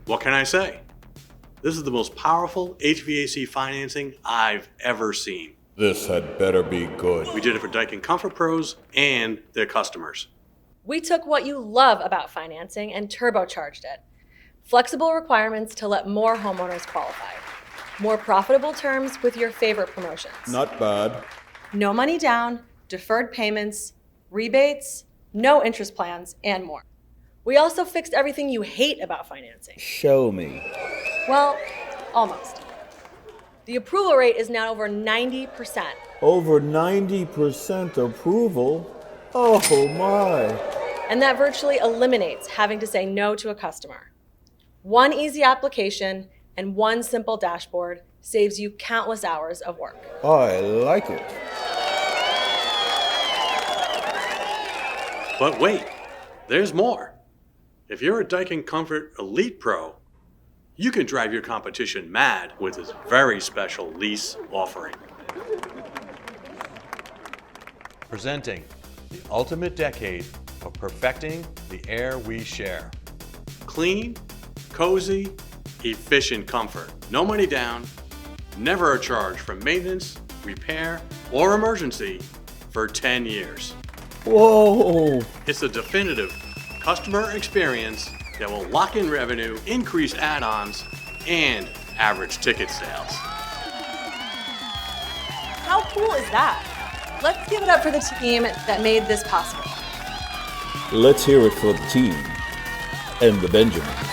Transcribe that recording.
What can I say? This is the most powerful HVAC financing I've ever seen. This had better be good. We did it for Daikin Comfort Pros and their customers. We took what you love about financing and turbocharged it. Flexible requirements to let more homeowners qualify. More profitable terms with your favorite promotions. Not bad. No money down, deferred payments, rebates, no interest plans, and more. We also fixed everything you hate about financing. Show me. Well, almost. The approval rate is now over 90%. Over 90% approval? Oh my. And that virtually eliminates having to say no to a customer. One easy application and one simple dashboard saves you countless hours of work. I like it. But wait, there's more. If you're a Daikin Comfort Elite Pro, you can drive your competition mad with this very special lease offering. Presenting the ultimate decade of perfecting the air we share. Clean, cozy, efficient comfort. No money down, never a charge for maintenance, repair, or emergency for 10 years. Whoa. It's a definitive customer experience that will lock in revenue, increase add-ons, and average ticket sales. How cool is that? Let's give it up for the team that made this possible. Let's hear it for the team and the Benjamins.